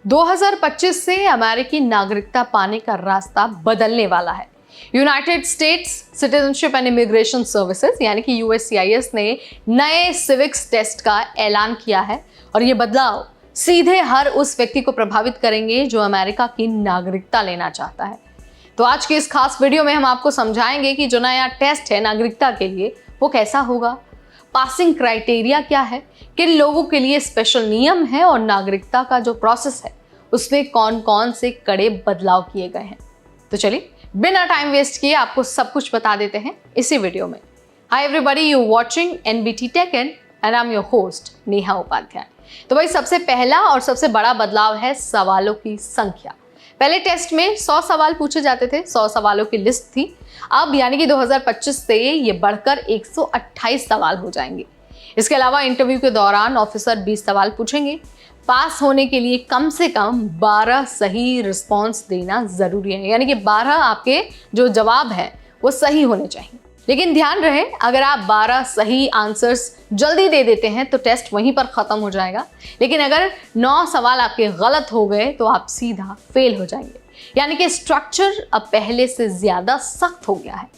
2025 से अमेरिकी नागरिकता पाने का रास्ता बदलने वाला है। United states citizenship and immigration services यानी कि USCIS ने नए सिविक्स टेस्ट का ऐलान किया है और ये बदलाव सीधे हर उस व्यक्ति को प्रभावित करेंगे जो अमेरिका की नागरिकता लेना चाहता है। तो आज की इस खास वीडियो में हम आपको समझाएंगे कि जो नया टेस्ट है नागरिकता के लिए वो कैसा होगा, पासिंग क्राइटेरिया क्या है, किन लोगों के लिए स्पेशल नियम है और नागरिकता का जो प्रोसेस है उसमें कौन कौन से कड़े बदलाव किए गए हैं। तो चलिए बिना टाइम वेस्ट किए आपको सब कुछ बता देते हैं इसी वीडियो में। Hi everybody, you watching NBT Tech and I am your host Neha Upadhyay. तो भाई सबसे पहला और सबसे बड़ा बदलाव है सवालों की संख्या। पहले टेस्ट में 100 सवाल पूछे जाते थे, 100 सवालों की लिस्ट थी। अब यानी कि 2025 से ये बढ़कर 128 सवाल हो जाएंगे। इसके अलावा इंटरव्यू के दौरान ऑफिसर 20 सवाल पूछेंगे। पास होने के लिए कम से कम 12 सही रिस्पॉन्स देना जरूरी है, यानी कि 12 आपके जो जवाब है वो सही होने चाहिए। लेकिन ध्यान रहे, अगर आप 12 सही आंसर्स जल्दी दे देते हैं तो टेस्ट वहीं पर खत्म हो जाएगा। लेकिन अगर 9 सवाल आपके गलत हो गए तो आप सीधा फेल हो जाएंगे। यानी कि स्ट्रक्चर अब पहले से ज्यादा सख्त हो गया है।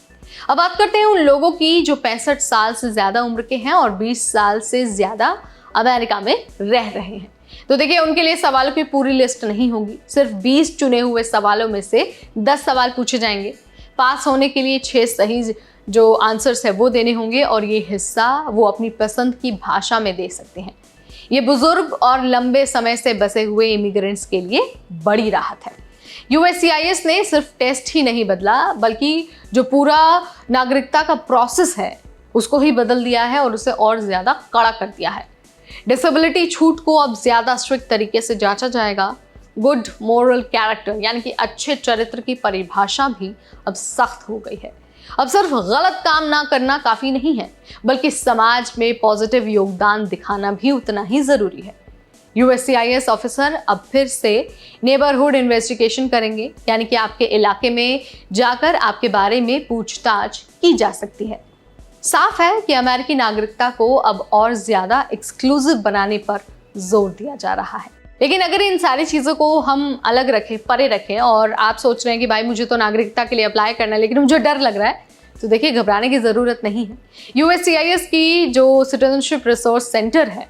अब बात करते हैं उन लोगों की जो 65 साल से ज्यादा उम्र के हैं और 20 साल से ज्यादा अमेरिका में रह रहे हैं। तो देखिए, उनके लिए सवालों की पूरी लिस्ट नहीं होगी, सिर्फ 20 चुने हुए सवालों में से 10 सवाल पूछे जाएंगे। पास होने के लिए 6 सही जो आंसर्स है वो देने होंगे और ये हिस्सा वो अपनी पसंद की भाषा में दे सकते हैं। ये बुजुर्ग और लंबे समय से बसे हुए इमिग्रेंट्स के लिए बड़ी राहत है। USCIS ने सिर्फ टेस्ट ही नहीं बदला, बल्कि जो पूरा नागरिकता का प्रोसेस है उसको ही बदल दिया है और उसे और ज्यादा कड़ा कर दिया है। डिसेबिलिटी छूट को अब ज्यादा स्ट्रिक्ट तरीके से जांचा जाएगा। गुड मोरल कैरेक्टर यानी कि अच्छे चरित्र की परिभाषा भी अब सख्त हो गई है। अब सिर्फ गलत काम ना करना काफी नहीं है, बल्कि समाज में पॉजिटिव योगदान दिखाना भी उतना ही जरूरी है। USCIS ऑफिसर अब फिर से नेबरहुड इन्वेस्टिगेशन करेंगे, यानी कि आपके इलाके में जाकर आपके बारे में पूछताछ की जा सकती है। साफ है कि अमेरिकी नागरिकता को अब और ज्यादा एक्सक्लूसिव बनाने पर जोर दिया जा रहा है। लेकिन अगर इन सारी चीज़ों को हम अलग रखें, परे रखें, और आप सोच रहे हैं कि भाई मुझे तो नागरिकता के लिए अप्लाई करना है लेकिन मुझे डर लग रहा है, तो देखिए घबराने की ज़रूरत नहीं है। USCIS की जो सिटीजनशिप रिसोर्स सेंटर है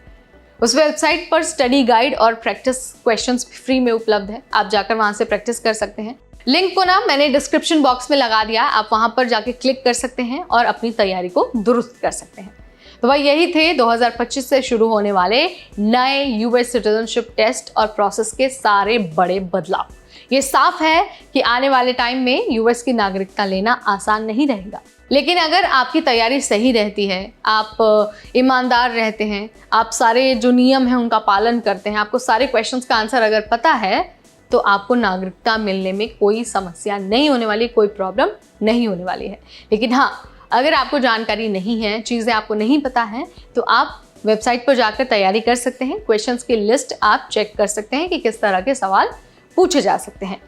उस वेबसाइट पर स्टडी गाइड और प्रैक्टिस क्वेश्चंस फ्री में उपलब्ध है। आप जाकर वहाँ से प्रैक्टिस कर सकते हैं। लिंक को ना मैंने डिस्क्रिप्शन बॉक्स में लगा दिया, आप वहाँ पर जाके क्लिक कर सकते हैं और अपनी तैयारी को दुरुस्त कर सकते हैं। तो भाई यही थे 2025 से शुरू होने वाले नए US सिटीजनशिप टेस्ट और प्रोसेस के सारे बड़े बदलाव। ये साफ है कि आने वाले टाइम में US की नागरिकता लेना आसान नहीं रहेगा। लेकिन अगर आपकी तैयारी सही रहती है, आप ईमानदार रहते हैं, आप सारे जो नियम हैं उनका पालन करते हैं, आपको सारे क्वेश्चंस का आंसर अगर पता है, तो आपको नागरिकता मिलने में कोई समस्या नहीं होने वाली, कोई प्रॉब्लम नहीं होने वाली है। लेकिन हाँ, अगर आपको जानकारी नहीं है, चीज़ें आपको नहीं पता है, तो आप वेबसाइट पर जाकर तैयारी कर सकते हैं। क्वेश्चंस की लिस्ट आप चेक कर सकते हैं कि किस तरह के सवाल पूछे जा सकते हैं।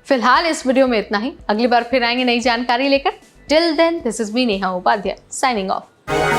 फिलहाल इस वीडियो में इतना ही। अगली बार फिर आएंगे नई जानकारी लेकर। Till then, this is me Neha Upadhyay signing of.